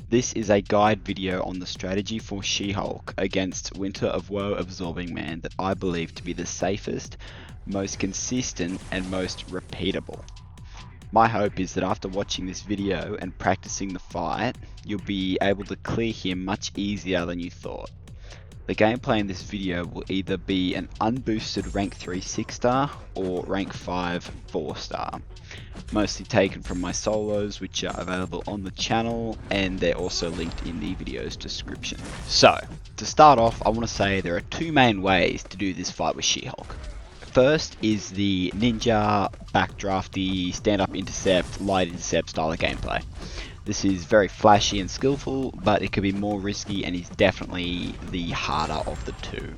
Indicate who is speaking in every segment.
Speaker 1: This is a guide video on the strategy for She-Hulk against Winter of Woe Absorbing Man that I believe to be the safest, most consistent and most repeatable. My hope is that after watching this video and practicing the fight, you'll be able to clear him much easier than you thought. The gameplay in this video will either be an unboosted rank 3 6-star or rank 5 4-star. Mostly taken from my solos, which are available on the channel, and they're also linked in the video's description. So, to start off, I want to say there are two main ways to do this fight with She-Hulk. First is the ninja, backdrafty, stand-up intercept, light intercept style of gameplay. This is very flashy and skillful, but it could be more risky and is definitely the harder of the two.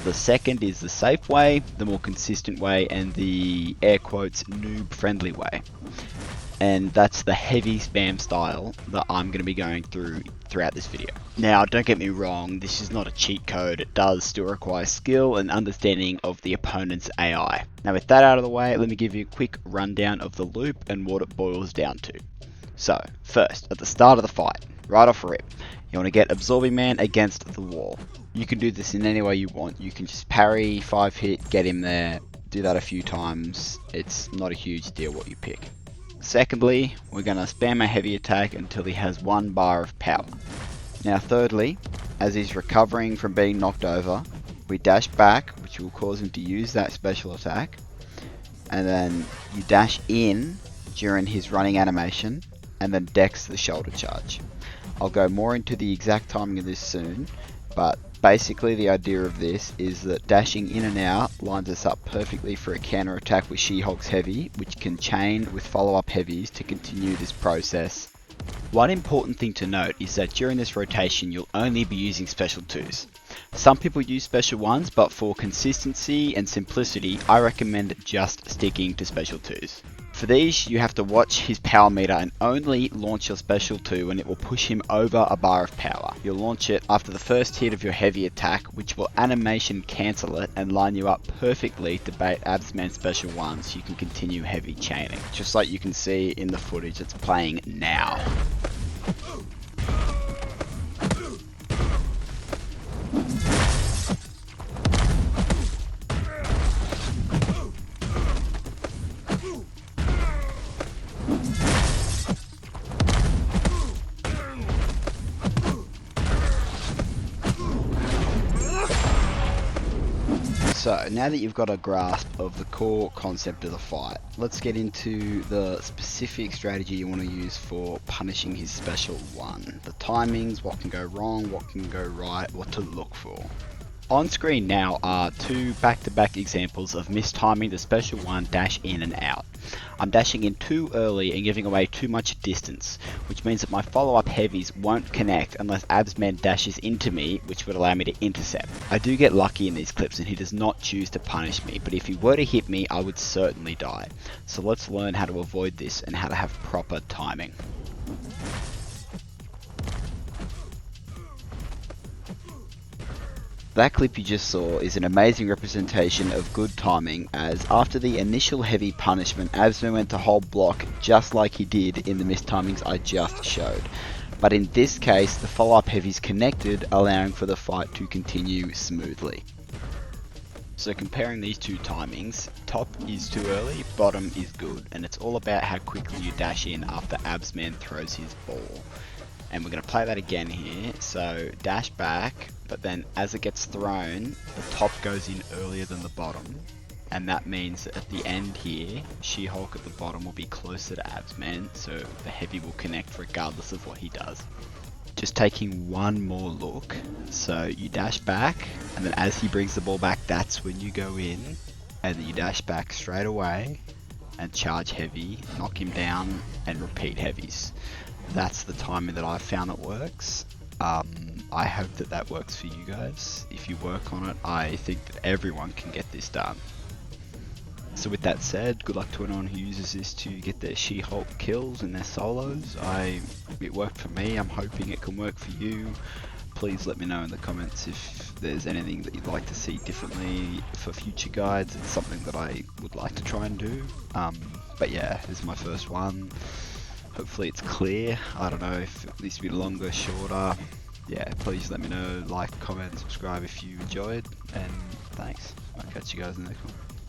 Speaker 1: The second is the safe way, the more consistent way, and the air quotes noob friendly way. And that's the heavy spam style that I'm going to be going throughout this video. Now, don't get me wrong, this is not a cheat code. It does still require skill and understanding of the opponent's AI. Now, with that out of the way, let me give you a quick rundown of the loop and what it boils down to. So, first, at the start of the fight, right off rip, you want to get Absorbing Man against the wall. You can do this in any way you want. You can just parry, 5-hit, get him there, do that a few times. It's not a huge deal what you pick. Secondly, we're going to spam a heavy attack until he has 1 bar of power. Now thirdly, as he's recovering from being knocked over, we dash back, which will cause him to use that special attack. And then you dash in during his running animation, and then dex the shoulder charge. I'll go more into the exact timing of this soon, but basically the idea of this is that dashing in and out lines us up perfectly for a counter attack with She-Hulk's heavy, which can chain with follow-up heavies to continue this process. One important thing to note is that during this rotation you'll only be using special 2s. Some people use special 1s, but for consistency and simplicity I recommend just sticking to special 2s. For these, you have to watch his power meter and only launch your special 2 and it will push him over a bar of power. You'll launch it after the first hit of your heavy attack, which will animation cancel it and line you up perfectly to bait Absman's special 1 so you can continue heavy chaining. Just like you can see in the footage that's playing now. So, now that you've got a grasp of the core concept of the fight, let's get into the specific strategy you want to use for punishing his special 1. The timings, what can go wrong, what can go right, what to look for. On screen now are 2 back-to-back examples of mistiming the special 1 dash in and out. I'm dashing in too early and giving away too much distance, which means that my follow-up heavies won't connect unless Absman dashes into me, which would allow me to intercept. I do get lucky in these clips and he does not choose to punish me, but if he were to hit me I would certainly die. So let's learn how to avoid this and how to have proper timing. That clip you just saw is an amazing representation of good timing, as after the initial heavy punishment, Absman went to hold block just like he did in the mistimings I just showed. But in this case, the follow-up heavies connected, allowing for the fight to continue smoothly. So comparing these two timings, top is too early, bottom is good, and it's all about how quickly you dash in after Absman throws his ball. And we're going to play that again here, so dash back, but then as it gets thrown, the top goes in earlier than the bottom, and that means that at the end here, She-Hulk at the bottom will be closer to Absman, so the heavy will connect regardless of what he does. Just taking one more look, so you dash back, and then as he brings the ball back, that's when you go in, and then you dash back straight away, and charge heavy, knock him down, and repeat heavies. That's the timing that I've found that works. I hope that that works for you guys. If you work on it, I think that everyone can get this done. So with that said, good luck to anyone who uses this to get their She-Hulk kills and their solos. It worked for me, I'm hoping it can work for you. Please let me know in the comments if there's anything that you'd like to see differently for future guides. It's something that I would like to try and do. But yeah, this is my first one. Hopefully it's clear. I don't know if it needs to be longer, shorter. Yeah, please let me know. Like, comment, subscribe if you enjoyed, and thanks. I'll catch you guys in the next one.